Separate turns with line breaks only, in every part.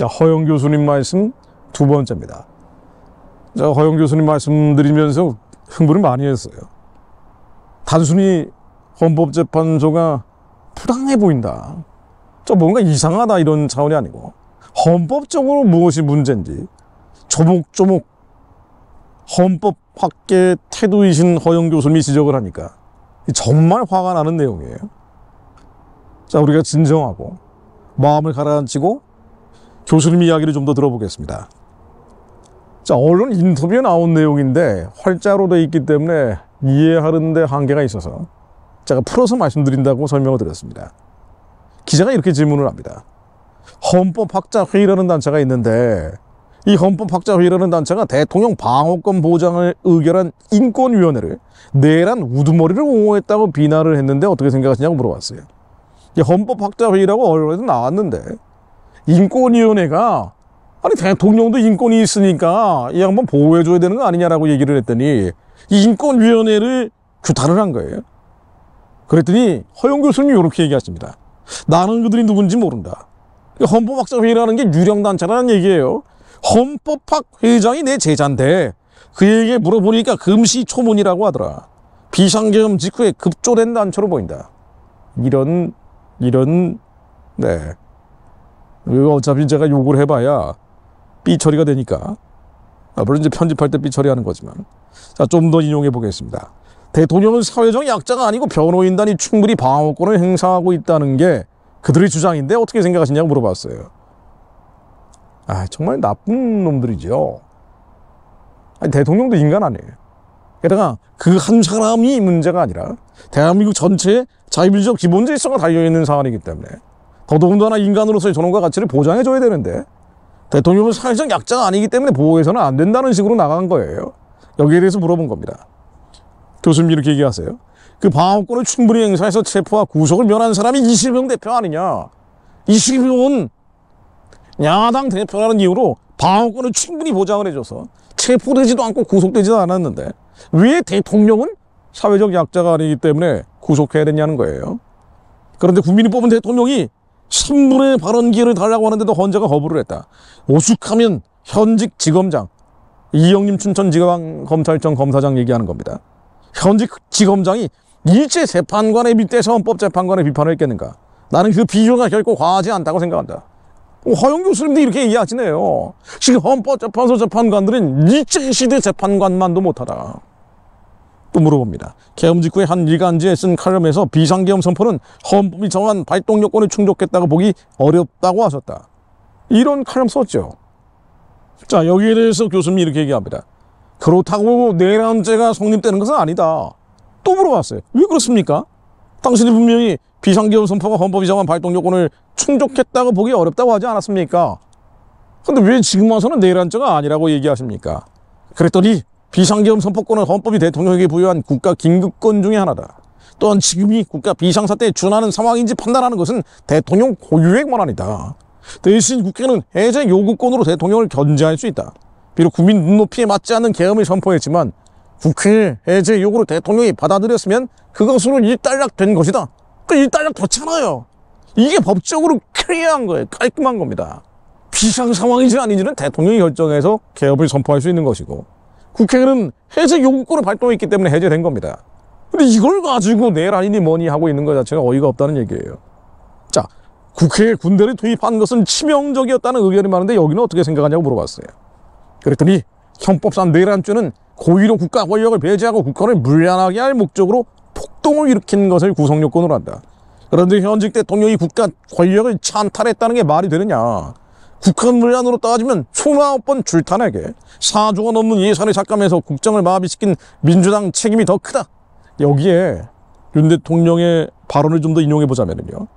허영 교수님 말씀 두 번째입니다. 허영 교수님 말씀드리면서 흥분을 많이 했어요. 단순히 헌법재판소가 부당해 보인다, 뭔가 이상하다, 이런 차원이 아니고 헌법적으로 무엇이 문제인지 조목조목 헌법학계 태도이신 허영 교수님이 지적을 하니까 정말 화가 나는 내용이에요. 우리가 진정하고 마음을 가라앉히고 교수님 이야기를 좀 더 들어보겠습니다. 언론 인터뷰에 나온 내용인데 활자로 되어 있기 때문에 이해하는 데 한계가 있어서 제가 풀어서 말씀드린다고 설명을 드렸습니다. 기자가 이렇게 질문을 합니다. 헌법학자회의라는 단체가 있는데 이 헌법학자회의라는 단체가 대통령 방어권 보장을 의결한 인권위원회를 내란 우두머리를 옹호했다고 비난을 했는데 어떻게 생각하시냐고 물어봤어요. 헌법학자회의라고 언론에도 나왔는데 인권위원회가 대통령도 인권이 있으니까 이 양반 보호해줘야 되는 거 아니냐라고 얘기를 했더니 이 인권위원회를 규탄을 한 거예요. 그랬더니 허영 교수님이 이렇게 얘기하십니다. 나는 그들이 누군지 모른다. 헌법학자회의라는 게 유령단체라는 얘기예요. 헌법학 회장이 내 제자인데 그에게 물어보니까 금시초문이라고 하더라. 비상계엄 직후에 급조된 단체로 보인다. 이런 어차피 제가 욕을 해봐야 삐 처리가 되니까 앞으로 이제 편집할 때 삐 처리하는 거지만, 좀 더 인용해 보겠습니다. 대통령은 사회적 약자가 아니고 변호인단이 충분히 방어권을 행사하고 있다는 게 그들의 주장인데 어떻게 생각하시냐고 물어봤어요. 정말 나쁜 놈들이죠. 대통령도 인간 아니에요. 게다가 그 한 사람이 문제가 아니라 대한민국 전체의 자유민주적 기본 질서가 달려있는 사안이기 때문에 더더군다나 인간으로서의 존엄과 가치를 보장해줘야 되는데 대통령은 사회적 약자가 아니기 때문에 보호해서는 안 된다는 식으로 나간 거예요. 여기에 대해서 물어본 겁니다. 교수님이 이렇게 얘기하세요. 그 방어권을 충분히 행사해서 체포와 구속을 면한 사람이 이시명 대표 아니냐. 이시명은 야당 대표라는 이유로 방어권을 충분히 보장을 해줘서 체포되지도 않고 구속되지도 않았는데 왜 대통령은 사회적 약자가 아니기 때문에 구속해야 되냐는 거예요. 그런데 국민이 뽑은 대통령이 3분의 발언 기회를 달라고 하는데도 헌재가 거부를 했다. 오죽하면 현직 지검장, 이영림 춘천지방검찰청 검사장 얘기하는 겁니다. 현직 지검장이 일제 재판관의 밑에서 헌법재판관의 비판을 했겠는가. 나는 그 비교가 결코 과하지 않다고 생각한다. 허영 교수님도 이렇게 이야기하시네요. 지금 헌법재판소 재판관들은 일제시대 재판관만도 못하다. 또 물어봅니다. 계엄 직후에 한 일간지에 쓴 칼럼에서 비상계엄 선포는 헌법이 정한 발동 요건을 충족했다고 보기 어렵다고 하셨다. 이런 칼럼 썼죠. 여기에 대해서 교수님이 이렇게 얘기합니다. 그렇다고 내란죄가 성립되는 것은 아니다. 또 물어봤어요. 왜 그렇습니까? 당신이 분명히 비상계엄 선포가 헌법이 정한 발동 요건을 충족했다고 보기 어렵다고 하지 않았습니까? 근데 왜 지금 와서는 내란죄가 아니라고 얘기하십니까? 그랬더니 비상계엄 선포권은 헌법이 대통령에게 부여한 국가 긴급권 중에 하나다. 또한 지금이 국가 비상사태에 준하는 상황인지 판단하는 것은 대통령 고유의 권한이다. 대신 국회는 해제 요구권으로 대통령을 견제할 수 있다. 비록 국민 눈높이에 맞지 않는 계엄을 선포했지만 국회의 해제 요구를 대통령이 받아들였으면 그것으로 일단락된 것이다. 일단락 됐잖아요. 이게 법적으로 클리어한 거예요. 깔끔한 겁니다. 비상 상황인지 아닌지는 대통령이 결정해서 계엄을 선포할 수 있는 것이고 국회는 해제 요구권을 발동했기 때문에 해제된 겁니다. 근데 이걸 가지고 내란이니 뭐니 하고 있는 것 자체가 어이가 없다는 얘기예요. 국회에 군대를 투입한 것은 치명적이었다는 의견이 많은데 여기는 어떻게 생각하냐고 물어봤어요. 그랬더니 형법상 내란죄는 고의로 국가 권력을 배제하고 국권을 물란하게 할 목적으로 폭동을 일으킨 것을 구성요건으로 한다. 그런데 현직 대통령이 국가 권력을 찬탈했다는 게 말이 되느냐. 국헌 문란으로 따지면 29번 줄탄에게 4조가 넘는 예산을 삭감해서 국정을 마비시킨 민주당 책임이 더 크다. 여기에 윤 대통령의 발언을 좀 더 인용해보자면요.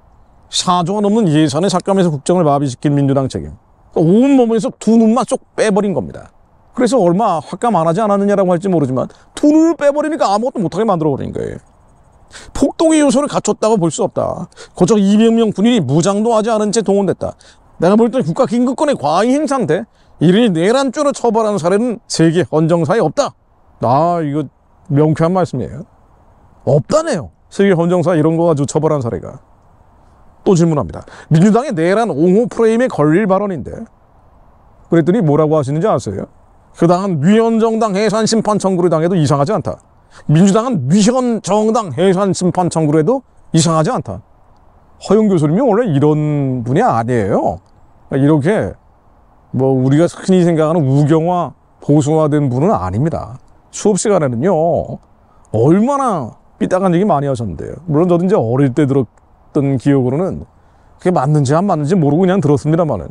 4조가 넘는 예산을 삭감해서 국정을 마비시킨 민주당 책임. 온몸에서 두 눈만 쏙 빼버린 겁니다. 그래서 얼마 확감 안 하지 않았느냐라고 할지 모르지만 두 눈을 빼버리니까 아무것도 못하게 만들어버린 거예요. 폭동의 요소를 갖췄다고 볼 수 없다. 고작 200명 군인이 무장도 하지 않은 채 동원됐다. 내가 볼 때 국가 긴급권의 과잉 행사인데 이를 내란죄로 처벌하는 사례는 세계 헌정사에 없다. 이거 명쾌한 말씀이에요. 없다네요. 세계 헌정사 이런 거 가지고 처벌한 사례가. 또 질문합니다. 민주당의 내란 옹호 프레임에 걸릴 발언인데 그랬더니 뭐라고 하시는지 아세요? 그 당은 위헌정당 해산심판 청구를 당해도 이상하지 않다. 민주당은 위헌정당 해산심판 청구를 해도 이상하지 않다. 허영 교수님이 원래 이런 분이 아니에요. 이렇게 뭐 우리가 흔히 생각하는 우경화 보수화된 분은 아닙니다. 수업 시간에는요 얼마나 삐딱한 얘기 많이 하셨는데요. 물론 저도 이제 어릴 때 들었던 기억으로는 그게 맞는지 안 맞는지 모르고 그냥 들었습니다만은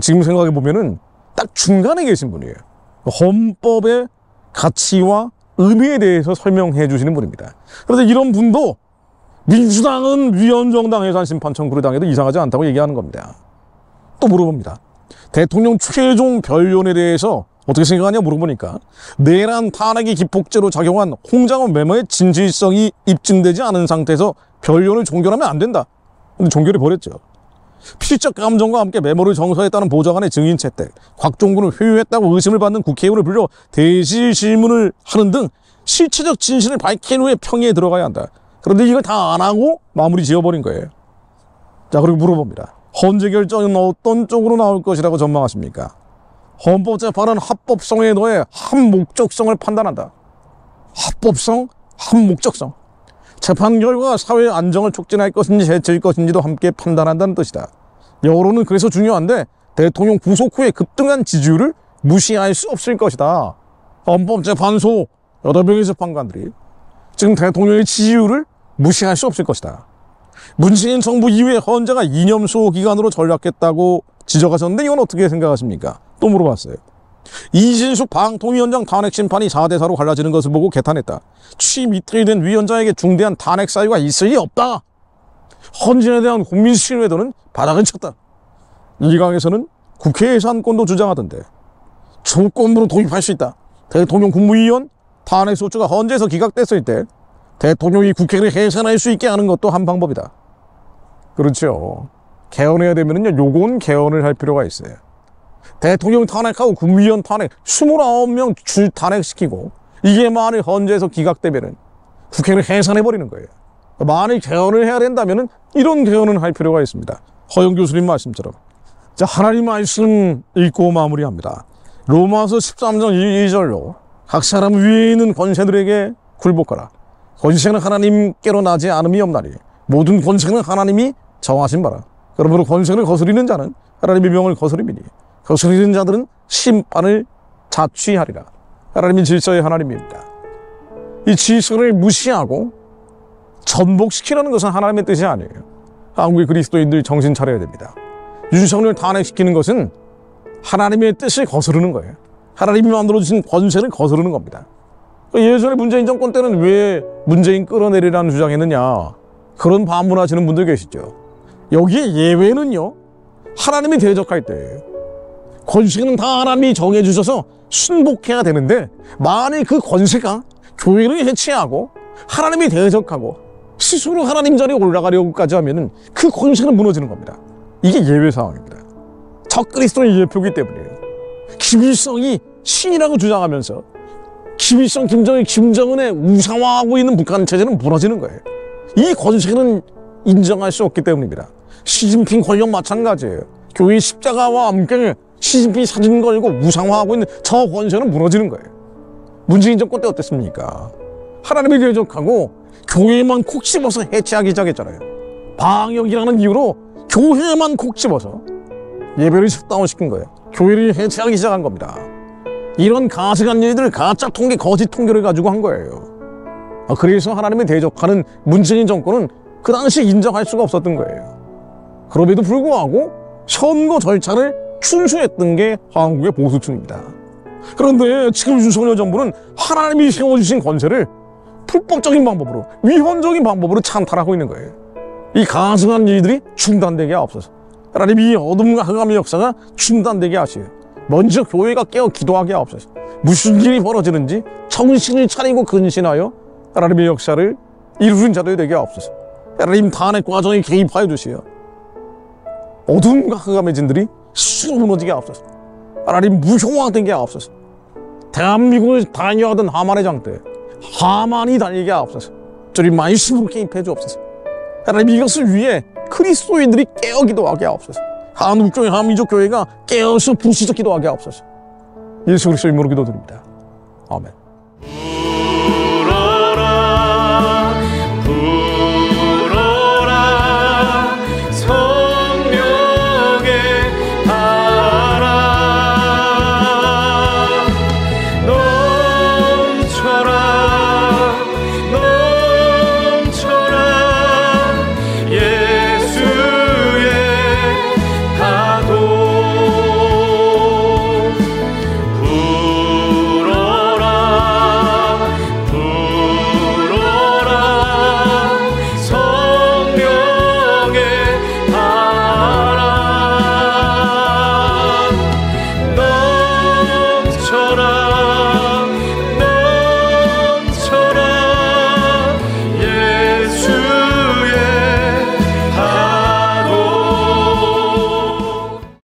지금 생각해 보면은 딱 중간에 계신 분이에요. 헌법의 가치와 의미에 대해서 설명해 주시는 분입니다. 그래서 이런 분도 민주당은 위헌정당 해산심판 청구를 당해도 이상하지 않다고 얘기하는 겁니다. 또 물어봅니다. 대통령 최종 변론에 대해서 어떻게 생각하냐 물어보니까 내란 탄핵이 기폭제로 작용한 홍장원 메모의 진실성이 입증되지 않은 상태에서 변론을 종결하면 안 된다. 근데 종결해 버렸죠. 피시적 감정과 함께 메모를 정서했다는 보좌관의 증인 채택, 곽종군을 회유했다고 의심을 받는 국회의원을 불러 대시 질문을 하는 등 실체적 진실을 밝힌 후에 평의에 들어가야 한다. 그런데 이걸 다 안 하고 마무리 지어버린 거예요. 자, 그리고 물어봅니다. 헌재 결정은 어떤 쪽으로 나올 것이라고 전망하십니까? 헌법재판은 합법성에 더해 합목적성을 판단한다. 합법성, 합목적성. 재판 결과가 사회 안정을 촉진할 것인지 해칠 것인지도 함께 판단한다는 뜻이다. 여론은 그래서 중요한데 대통령 구속 후에 급등한 지지율을 무시할 수 없을 것이다. 헌법재판소 8명의 재판관들이 지금 대통령의 지지율을 무시할 수 없을 것이다. 문재인 정부 이후에 헌재가 이념수호 기간으로 전락했다고 지적하셨는데 이건 어떻게 생각하십니까? 또 물어봤어요. 이진숙 방통위원장 탄핵 심판이 4대4로 갈라지는 것을 보고 개탄했다. 취임 이틀이 된 위원장에게 중대한 탄핵 사유가 있을 리 없다. 헌재에 대한 국민 신뢰도는 바닥을 쳤다. 일각에서는 국회 예산권도 주장하던데 조건으로 도입할 수 있다. 대통령 국무위원 탄핵 소추가 헌재에서 기각됐을 때 대통령이 국회를 해산할 수 있게 하는 것도 한 방법이다. 그렇죠. 개헌해야 되면은요, 요건 개헌을 할 필요가 있어요. 대통령 탄핵하고 국무위원 탄핵 29명 줄 탄핵시키고 이게 만일 헌재에서 기각되면은 국회를 해산해버리는 거예요. 만일 개헌을 해야 된다면은 이런 개헌은 할 필요가 있습니다. 허영 교수님 말씀처럼. 자, 하나님 말씀 읽고 마무리합니다. 로마서 13장 2절로 각 사람 위에 있는 권세들에게 굴복하라. 권세는 하나님께로 나지 않음이 없나니 모든 권세는 하나님이 정하신 바라. 그러므로 권세를 거스리는 자는 하나님의 명을 거스림이니 거스리는 자들은 심판을 자취하리라. 하나님이 질서의 하나님입니다. 이 질서를 무시하고 전복시키려는 것은 하나님의 뜻이 아니에요. 한국의 그리스도인들 정신 차려야 됩니다. 윤석열 탄핵시키는 것은 하나님의 뜻을 거스르는 거예요. 하나님이 만들어주신 권세를 거스르는 겁니다. 예전에 문재인 정권 때는 왜 문재인 끌어내리라는 주장했느냐, 그런 반문하시는 분들 계시죠. 여기에 예외는요, 하나님이 대적할 때예요. 권세는 다 하나님이 정해주셔서 순복해야 되는데 만일 그 권세가 교회를 해체하고 하나님이 대적하고 스스로 하나님 자리에 올라가려고까지 하면은 그 권세는 무너지는 겁니다. 이게 예외 상황입니다. 적그리스도의 예표이기 때문이에요. 김일성이 신이라고 주장하면서 김일성, 김정은의 우상화하고 있는 북한 체제는 무너지는 거예요. 이 권세는 인정할 수 없기 때문입니다. 시진핑 권력 마찬가지예요. 교회 십자가와 함께 시진핑 사진 걸고 우상화하고 있는 저 권세는 무너지는 거예요. 문재인 정권 때 어땠습니까? 하나님이 대적하고 교회만 콕 집어서 해체하기 시작했잖아요. 방역이라는 이유로 교회만 콕 집어서 예배를 셧다운시킨 거예요. 교회를 해체하기 시작한 겁니다. 이런 가증한 일들을 가짜 통계, 거짓 통계를 가지고 한 거예요. 그래서 하나님이 대적하는 문재인 정권은 그 당시 인정할 수가 없었던 거예요. 그럼에도 불구하고 선거 절차를 준수했던 게 한국의 보수층입니다. 그런데 지금 윤석열 정부는 하나님이 세워주신 권세를 불법적인 방법으로, 위헌적인 방법으로 찬탈하고 있는 거예요. 이 가증한 일들이 중단되게 하옵소서. 하나님이 어둠과 흑암의 역사가 중단되게 하시오. 먼저 교회가 깨어 기도하게 하옵소서. 무슨 일이 벌어지는지 정신을 차리고 근신하여 하나님의 역사를 이루는 자들이 되게 하옵소서. 하나님 탄핵 과정에 개입하여 주시오. 어둠과 흑암의 진들이 스스로 무너지게 하옵소서. 하나님 무효화되게 하옵소서. 대한민국을 다녀하던 하만의 장대, 하만이 달리게 하옵소서. 주님 말씀으로 개입해 주옵소서. 하나님 이것을 위해 그리스도인들이 깨어 기도하게 하옵소서. 한국교회, 한민족교회가 깨어서 부르짖어 기도하게 하옵소서. 예수 그리스도 이름으로 기도드립니다. 아멘.